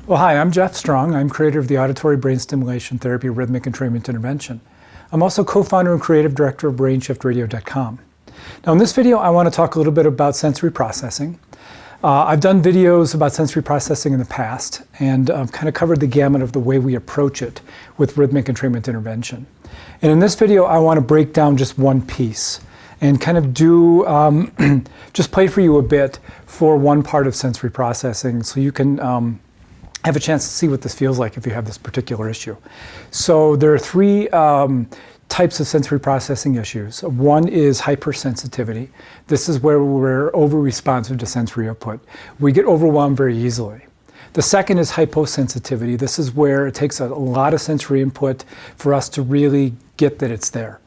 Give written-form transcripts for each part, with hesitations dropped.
Well, hi, I'm Jeff Strong. I'm creator of the Auditory Brain Stimulation Therapy Rhythmic Entrainment Intervention. I'm also co-founder and creative director of BrainShiftRadio.com. Now, in this video, I want to talk a little bit about sensory processing. I've done videos about sensory processing in the past and kind of covered the gamut of the way we approach it with rhythmic entrainment intervention. And in this video, I want to break down just one piece and kind of do, just play for you a bit for one part of sensory processing so you can have a chance to see what this feels like if you have this particular issue. So there are three types of sensory processing issues. One is hypersensitivity. This is where we're over-responsive to sensory output. We get overwhelmed very easily. The second is hyposensitivity. This is where it takes a lot of sensory input for us to really get that it's there.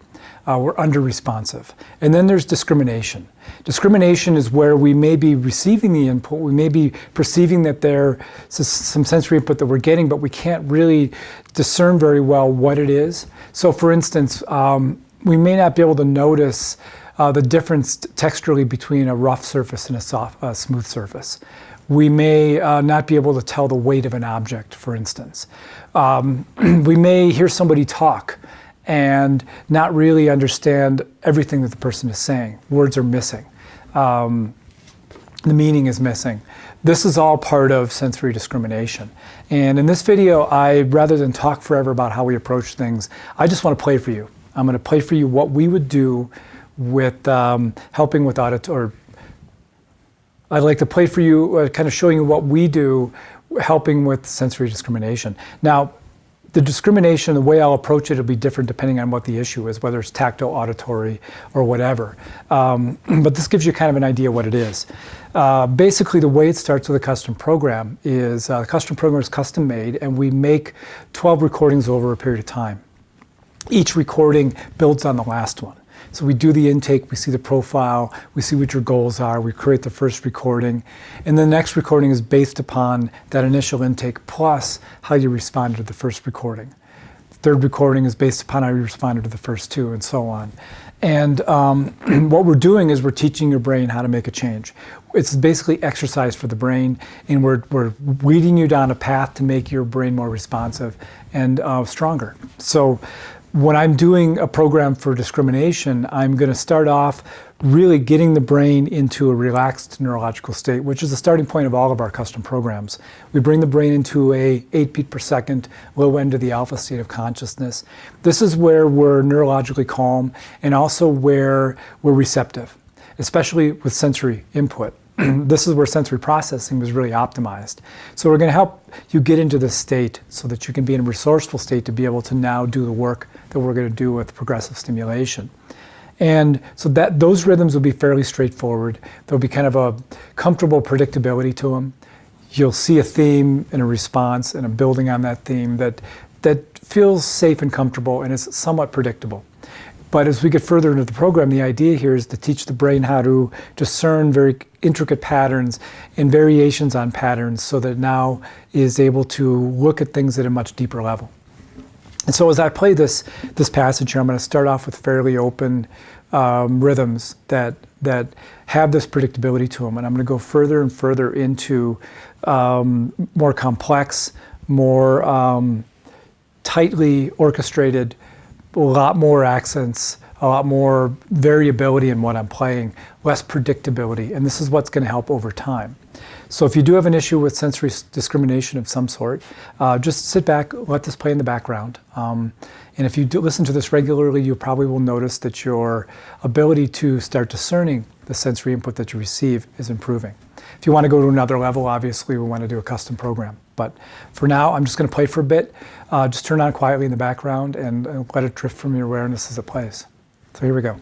We're under-responsive. And then there's discrimination. Discrimination is where we may be receiving the input, we may be perceiving that there's some sensory input that we're getting, but we can't really discern very well what it is. So for instance, we may not be able to notice the difference texturally between a rough surface and a smooth surface. We may not be able to tell the weight of an object, for instance. We may hear somebody talk and not really understand everything that the person is saying. Words are missing. The meaning is missing. This is all part of sensory discrimination. And in this video, rather than talk forever about how we approach things, I just want to play for you. I'm going to play for you what we would do with helping with auditory. I'd like to play for you, kind of showing you what we do helping with sensory discrimination. Now, the discrimination, the way I'll approach it will be different depending on what the issue is, whether it's tactile, auditory, or whatever. But this gives you kind of an idea what it is. Basically, the way it starts with a custom program is, the custom program is custom made, and we make 12 recordings over a period of time. Each recording builds on the last one. So we do the intake, we see the profile, we see what your goals are, we create the first recording, and the next recording is based upon that initial intake plus how you responded to the first recording. The third recording is based upon how you responded to the first two, and so on. And what we're doing is we're teaching your brain how to make a change. It's basically exercise for the brain, and we're leading you down a path to make your brain more responsive and stronger. So when I'm doing a program for discrimination, I'm going to start off really getting the brain into a relaxed neurological state, which is the starting point of all of our custom programs. We bring the brain into a 8 beat per second, low end of the alpha state of consciousness. This is where we're neurologically calm and also where we're receptive, especially with sensory input. This is where sensory processing was really optimized. So we're going to help you get into this state so that you can be in a resourceful state to be able to now do the work that we're going to do with progressive stimulation. And so those rhythms will be fairly straightforward. There'll be kind of a comfortable predictability to them. You'll see a theme and a response and a building on that theme that feels safe and comfortable and is somewhat predictable. But as we get further into the program, the idea here is to teach the brain how to discern very intricate patterns and variations on patterns so that it now is able to look at things at a much deeper level. And so as I play this passage here, I'm going to start off with fairly open rhythms that have this predictability to them. And I'm going to go further and further into more complex, more tightly orchestrated, a lot more accents, a lot more variability in what I'm playing, less predictability, and this is what's going to help over time. So if you do have an issue with sensory discrimination of some sort, just sit back, let this play in the background. And if you do listen to this regularly, you probably will notice that your ability to start discerning the sensory input that you receive is improving. If you want to go to another level, obviously we want to do a custom program. But for now, I'm just going to play for a bit. Just turn on quietly in the background and let it drift from your awareness as it plays. So here we go.